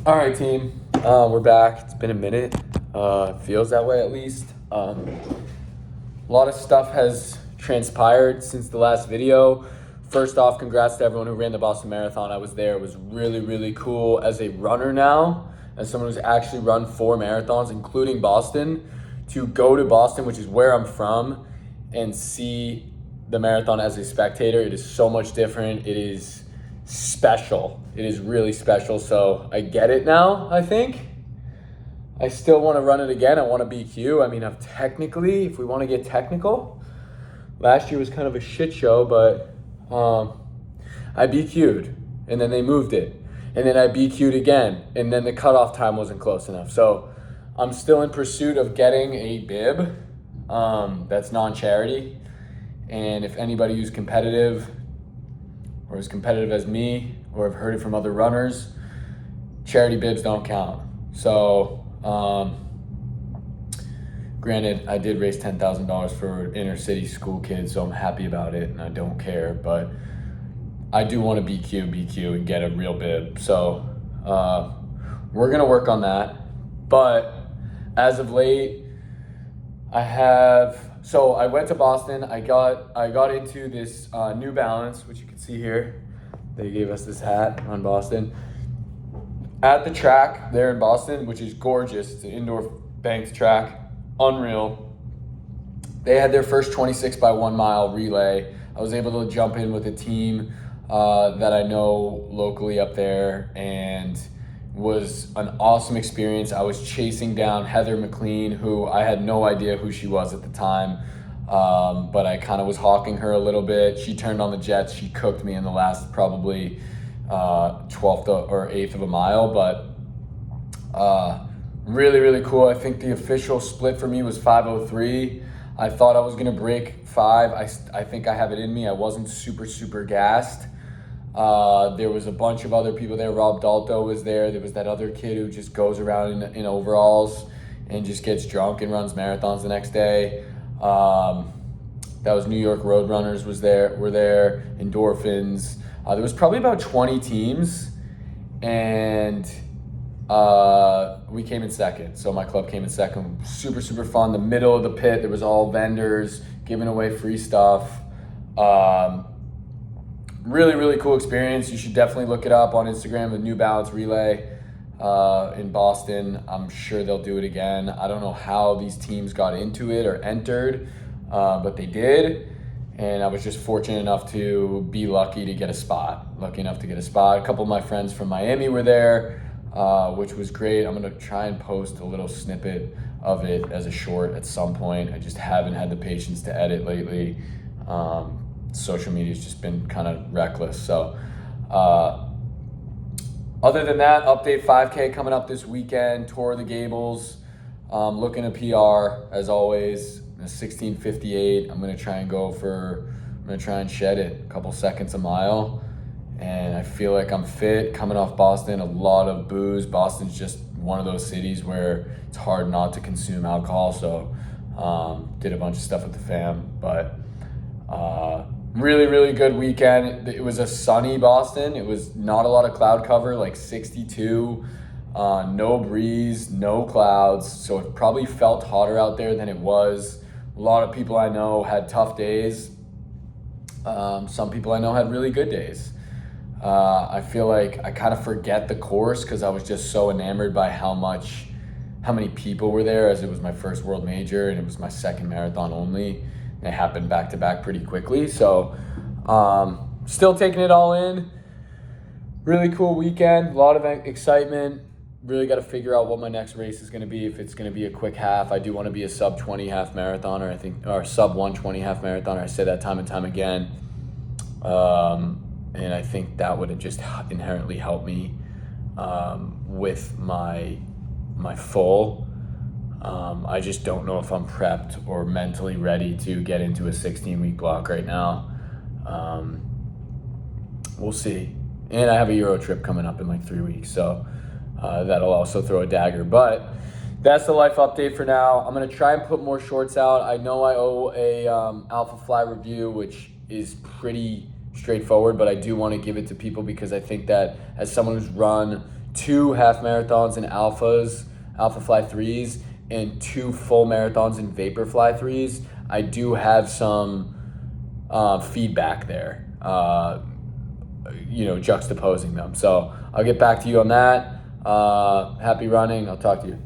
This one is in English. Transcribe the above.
All right, team. We're back. It's been a minute. Feels that way at least. A lot of stuff has transpired since the last video. First off, congrats to everyone who ran the Boston Marathon. I was there. It was really, really cool as a runner now, as someone who's actually run 4 marathons, including Boston, to go to Boston, which is where I'm from, and see the marathon as a spectator. It is so much different. It is special. It is really special. So I get it now, I think. I still want to run it again. I want to BQ. I mean, technically, if we want to get technical, last year was kind of a shit show, but I BQ'd, and then they moved it. And then I BQ'd again, and then the cutoff time wasn't close enough. So I'm still in pursuit of getting a bib that's non-charity. And if anybody who's competitive or as competitive as me, or have heard it from other runners, charity bibs don't count. So, granted, I did raise $10,000 for inner city school kids, so I'm happy about it and I don't care, but I do want to BQ and get a real bib. So, we're gonna work on that. But as of late, I went to Boston. I got into this New Balance, which you can see here. They gave us this hat on Boston. At the track there in Boston, which is gorgeous. It's an indoor banked track, unreal. They had their first 26 by 1 mile relay. I was able to jump in with a team that I know locally up there, and was an awesome experience. I was chasing down Heather McLean, who I had no idea who she was at the time, but I kind of was hawking her a little bit. She turned on the jets. She cooked me in the last probably 12th or 8th of a mile, but really, really cool. I think the official split for me was 5:03. I thought I was gonna break 5. I think I have it in me. I wasn't super gassed. There was a bunch of other people there. Rob Dalto was there. There was that other kid who just goes around in overalls and just gets drunk and runs marathons the next day. That was New York Roadrunners were there, Endorphins. There was probably about 20 teams, and we came in second. So my club came in second. Super fun. The middle of the pit, there was all vendors giving away free stuff. Really cool experience. You should definitely look it up on Instagram, the New Balance Relay in Boston. I'm sure they'll do it again. I don't know how these teams got into it or entered, but they did. And I was just fortunate enough to be lucky enough to get a spot. A couple of my friends from Miami were there, which was great. I'm gonna try and post a little snippet of it as a short at some point. I just haven't had the patience to edit lately. Social media's just been kind of reckless. So other than that, update 5K coming up this weekend, Tour of the Gables, looking to PR as always, 16:58. I'm gonna try and shed it a couple seconds a mile, and I feel like I'm fit coming off Boston. A lot of booze. Boston's just one of those cities where it's hard not to consume alcohol, so did a bunch of stuff with the fam, but really good weekend. It was a sunny Boston. It was not a lot of cloud cover, like 62, no breeze, no clouds. So it probably felt hotter out there than it was. A lot of people I know had tough days. Some people I know had really good days. I feel like I kind of forget the course because I was just so enamored by how many people were there, as it was my first world major and it was my second marathon only. It happened back to back pretty quickly. So still taking it all in. Really cool weekend, a lot of excitement. Really got to figure out what my next race is going to be. If it's going to be a quick half, I do want to be a sub 20 half marathoner, or sub 120 half marathoner. I say that time and time again. And I think that would have just inherently helped me with my full. I just don't know if I'm prepped or mentally ready to get into a 16-week block right now. We'll see. And I have a Euro trip coming up in like 3 weeks, so that'll also throw a dagger. But that's the life update for now. I'm gonna try and put more shorts out. I know I owe a Alpha Fly review, which is pretty straightforward, but I do want to give it to people because I think that as someone who's run 2 half marathons in Alpha Fly 3s, and 2 full marathons in Vapor Fly 3s, I do have some feedback there, juxtaposing them. So I'll get back to you on that. Happy running. I'll talk to you.